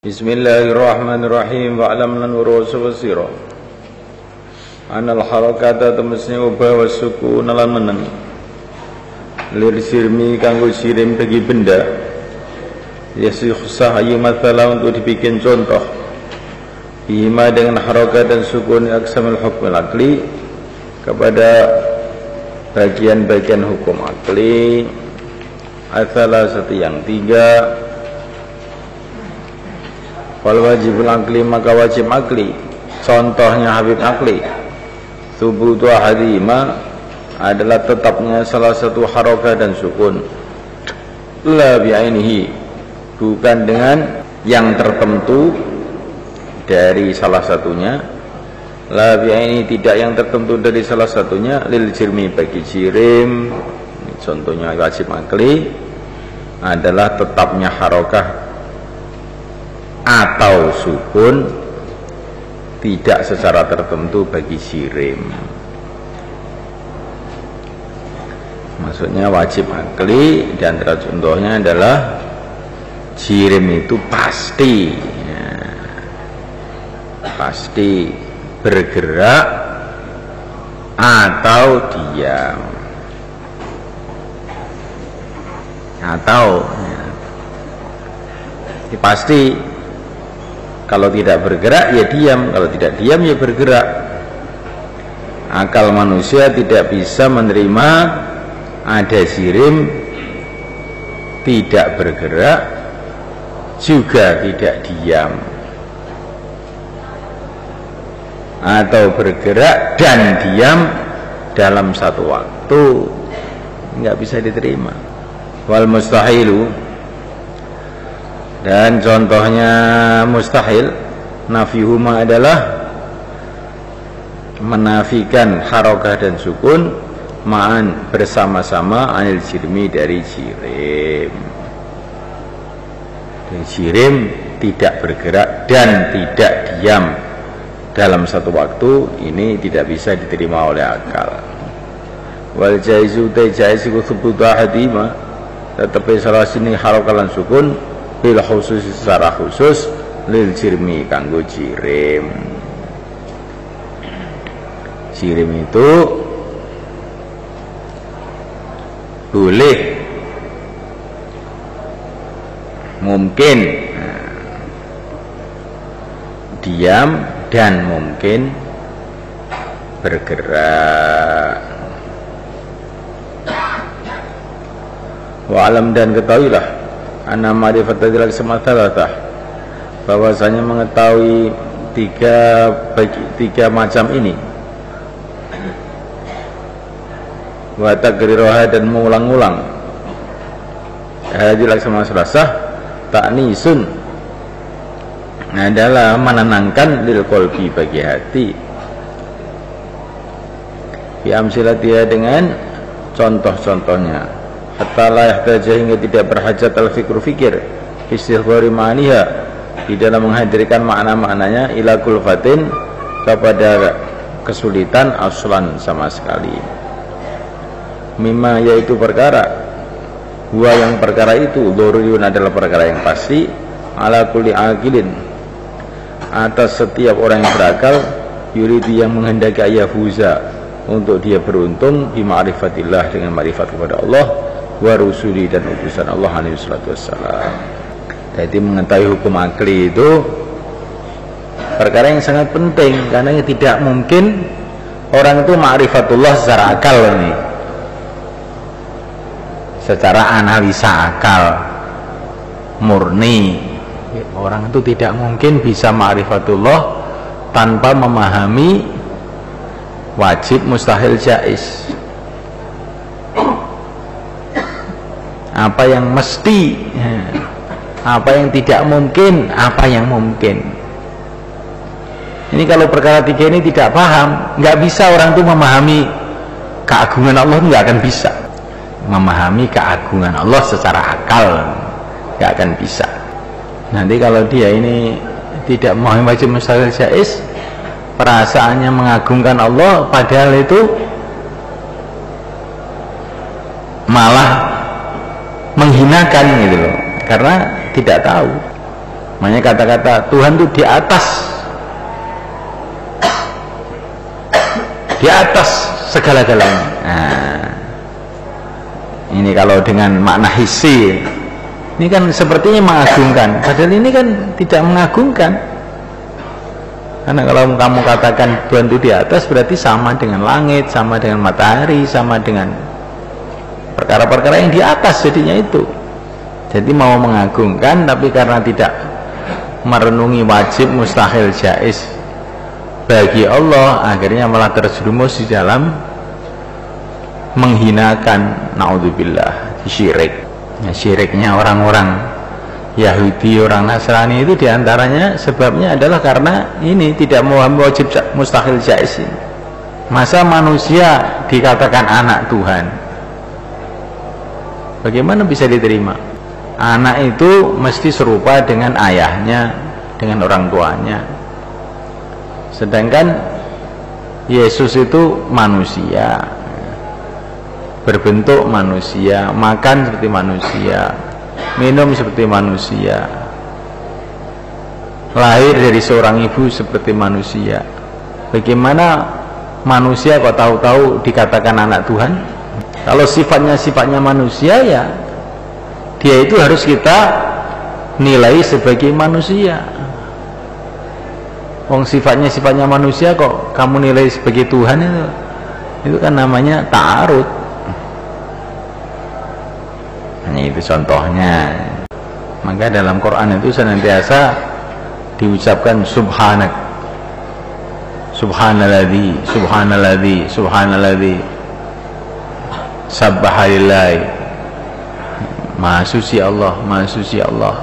Bismillahirrahmanirrahim. Wa'lam lan warusu wasira anal harakata temasnya ubah wasuku nalan meneng lir sirmi kanggo sirim bagi benda yasikhsah ayu mathala untuk dibikin contoh bima dengan harakat dan sukun aksamul hukm akli kepada bagian-bagian hukum akli asalah satu yang tiga. Wal wajibul akli maka wajib akli contohnya Habib akli thubutu ahadima adalah tetapnya salah satu harakah dan sukun la bi'ainihi bukan dengan yang tertentu dari salah satunya la bi'ainihi tidak yang tertentu dari salah satunya lil jirmi bagi jirim contohnya wajib akli adalah tetapnya harakah atau sukun tidak secara tertentu bagi sirim. Maksudnya wajib akli dan contohnya adalah sirim itu pasti ya, pasti bergerak atau diam atau ya, pasti kalau tidak bergerak ya diam, kalau tidak diam ya bergerak. Akal manusia tidak bisa menerima ada sirim tidak bergerak juga tidak diam, atau bergerak dan diam dalam satu waktu, nggak bisa diterima. Wal mustahilu, dan contohnya mustahil nafihuma adalah menafikan harakah dan sukun ma'an bersama-sama anil jirmi dari jirim. Dan jirim tidak bergerak dan tidak diam dalam satu waktu, ini tidak bisa diterima oleh akal. Wal jaizu tajaizu thubutu ahadima, tetapi salah sini harakah dan sukun bil khusus secara khusus lil jirmi kanggo jirim. Jirim itu boleh mungkin diam dan mungkin bergerak. Wa alam, dan ketahuilah anna ma'rifat dzalika samathalatah, bahwasanya mengetahui tiga macam ini wa takriroha, dan mengulang-ulang hadil aksama selasah ta'nisun adalah menenangkan lil qalbi bagi hati bi amsilatiha dengan contoh-contohnya hatta la yahtaja, hingga tidak berhajat al-fikru fikir istighfari ma'aniha, di dalam menghadirkan makna-maknanya ila kulfatin, kepada kesulitan aslan sama sekali. Mimma, yaitu perkara huwa, yang perkara itu dzururiyun adalah perkara yang pasti ala kulli aqilin, atas setiap orang yang berakal yuridu, yang menghendaki ayafuza, untuk dia beruntung bi ma'rifatillah, dengan ma'rifat kepada Allah wa rusuli, dan utusan Allah alaihi salatu wassalam. Jadi mengetahui hukum akli itu perkara yang sangat penting, karena tidak mungkin orang itu ma'rifatullah secara akal ini, secara analisa akal murni. Orang itu tidak mungkin bisa ma'rifatullah tanpa memahami wajib, mustahil, jaiz, apa yang mesti, apa yang tidak mungkin, apa yang mungkin. Ini kalau perkara tiga ini tidak paham, nggak bisa orang itu memahami keagungan Allah, nggak akan bisa memahami keagungan Allah secara akal, nggak akan bisa. Nanti kalau dia ini tidak memahami wajib, mustahil, jaiz, perasaannya mengagungkan Allah, padahal itu malah menghinakan gitu loh, karena tidak tahu. Makanya kata-kata Tuhan itu di atas segala-galanya. Nah, ini kalau dengan makna hissi, ini kan sepertinya mengagungkan, padahal ini kan tidak mengagungkan. Karena kalau kamu katakan Tuhan itu di atas, berarti sama dengan langit, sama dengan matahari, sama dengan perkara-perkara yang di atas jadinya itu. Jadi mau mengagungkan, tapi karena tidak merenungi wajib, mustahil, jaiz bagi Allah, akhirnya malah terjerumus di dalam menghinakan, naudzubillah, syirik. Ya, syiriknya orang-orang Yahudi, orang Nasrani itu diantaranya sebabnya adalah karena ini tidak memahami wajib, mustahil, jaiz. Masa manusia dikatakan anak Tuhan, bagaimana bisa diterima? Anak itu mesti serupa dengan ayahnya, dengan orang tuanya. Sedangkan Yesus itu manusia, berbentuk manusia, makan seperti manusia, minum seperti manusia, lahir dari seorang ibu seperti manusia. Bagaimana manusia kok tahu-tahu dikatakan anak Tuhan? Kalau sifatnya manusia, ya dia itu harus kita nilai sebagai manusia. Wong sifatnya manusia kok kamu nilai sebagai Tuhan, itu kan namanya ta'arud. Ini itu contohnya. Maka dalam Quran itu senantiasa diucapkan subhanak, subhanalladzi, subhanalladzi, subhanalladzi, sabbahalillahi, maha suci Allah, maha suci Allah.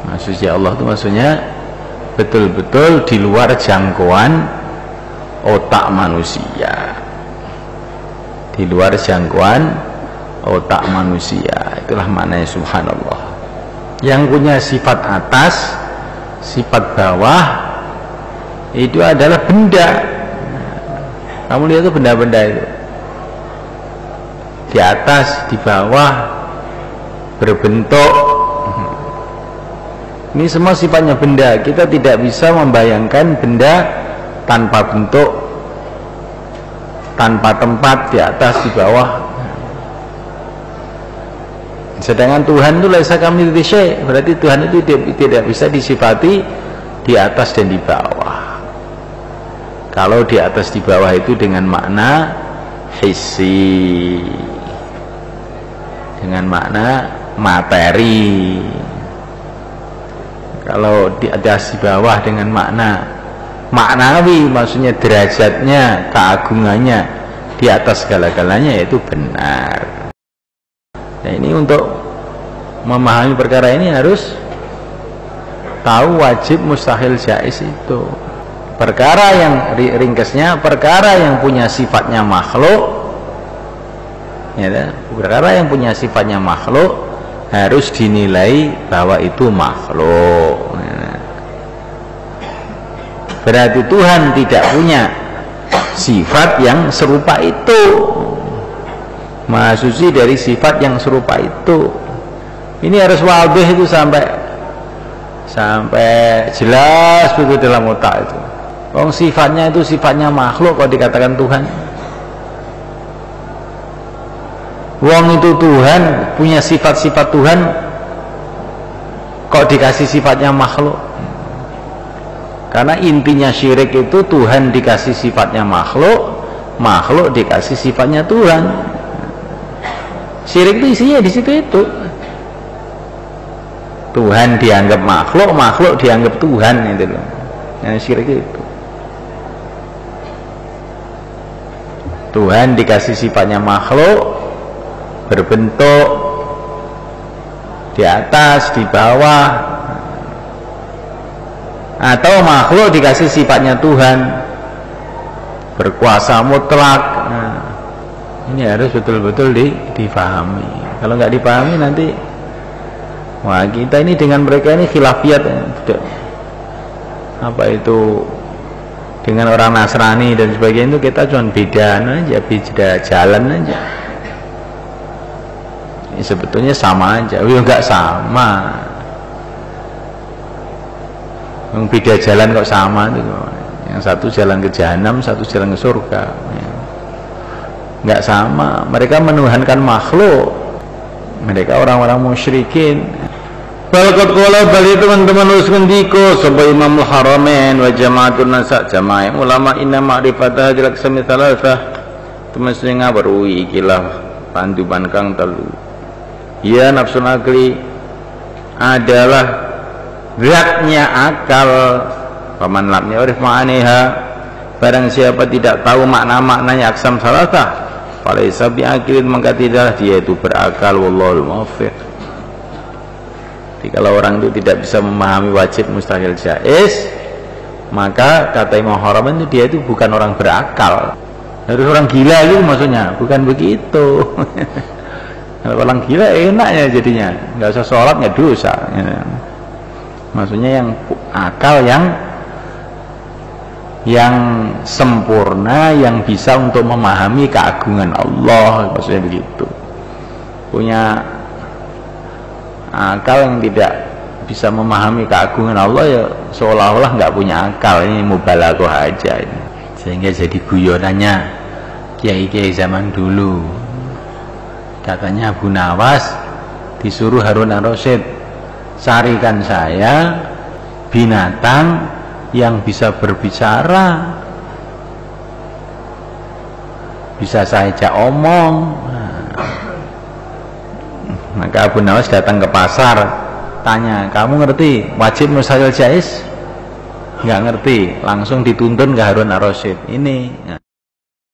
Maha suci Allah itu maksudnya betul-betul di luar jangkauan otak manusia, di luar jangkauan otak manusia. Itulah maknanya subhanallah. Yang punya sifat atas, sifat bawah, itu adalah benda. Kamu lihat itu benda-benda itu di atas, di bawah, berbentuk. Ini semua sifatnya benda. Kita tidak bisa membayangkan benda tanpa bentuk, tanpa tempat, di atas, di bawah. Sedangkan Tuhan itu laisa kamitslihi syai', berarti Tuhan itu tidak bisa disifati di atas dan di bawah. Kalau di atas di bawah itu dengan makna hissi, dengan makna materi. Kalau di atas di bawah dengan makna maknawi, maksudnya derajatnya, keagungannya di atas segala-galanya, yaitu benar. Nah, ini untuk memahami perkara ini harus tahu wajib, mustahil, jaiz itu. Perkara yang ringkasnya, perkara yang punya sifatnya makhluk, ya, perkara yang punya sifatnya makhluk harus dinilai bahwa itu makhluk. Berarti Tuhan tidak punya sifat yang serupa itu, maha suci dari sifat yang serupa itu. Ini harus wadih itu sampai jelas betul dalam otak itu. Wong sifatnya itu sifatnya makhluk kok dikatakan Tuhan. Wong itu Tuhan, punya sifat-sifat Tuhan, kok dikasih sifatnya makhluk? Karena intinya syirik itu Tuhan dikasih sifatnya makhluk, makhluk dikasih sifatnya Tuhan. Syirik itu isinya di situ itu. Tuhan dianggap makhluk, makhluk dianggap Tuhan, itu loh. Yang syirik itu. Tuhan dikasih sifatnya makhluk, berbentuk di atas, di bawah, atau makhluk dikasih sifatnya Tuhan, berkuasa mutlak. Nah, ini harus betul-betul difahami. Kalau nggak dipahami nanti, wah, kita ini dengan mereka ini khilafiyat, apa itu, dengan orang Nasrani dan sebagainya itu kita cuma beda aja, beda jalan aja. Sebetulnya sama aja, nggak sama. Beda jalan kok sama itu. Yang satu jalan ke jahanam, satu jalan ke surga. Enggak sama. Mereka menuhankan makhluk. Mereka orang-orang musyrikin. Balqat qala bali teman-teman wis ngendika sapa Imamul Haramain wa Jama'atun Nasa jamaah ulama inna ma'rifatah jalak sami salasah temesne ngaweruhi ikilah panduban kang telu. Ya nafsu akli adalah zatnya akal. Paman lam ya'rif ma'aniha, barang siapa tidak tahu makna-maknanya aksam salatah falaisa bi'aqilin, maka tidaklah dia itu berakal. Wallahul muwaffiq. Jadi kalau orang itu tidak bisa memahami wajib mustahil jaiz, maka kata Imam Haramain itu dia itu bukan orang berakal, harus orang gila gitu maksudnya. Bukan begitu. Kalau orang gila enaknya jadinya nggak usah sholat, nggak dosa ya. Maksudnya yang akal yang sempurna, yang bisa untuk memahami keagungan Allah, maksudnya begitu. Punya akal yang tidak bisa memahami keagungan Allah ya seolah-olah nggak punya akal. Ini mubalaghah aja ini. Sehingga jadi guyonannya kiai-kiai zaman dulu. Katanya Abu Nawas disuruh Harun ar-Rasyid, carikan saya binatang yang bisa berbicara, bisa saya ajak omong. Maka Abu Nawas datang ke pasar, tanya, kamu ngerti wajib mustahil jaiz? Nggak ngerti, langsung dituntun ke Harun ar-Rasyid ini.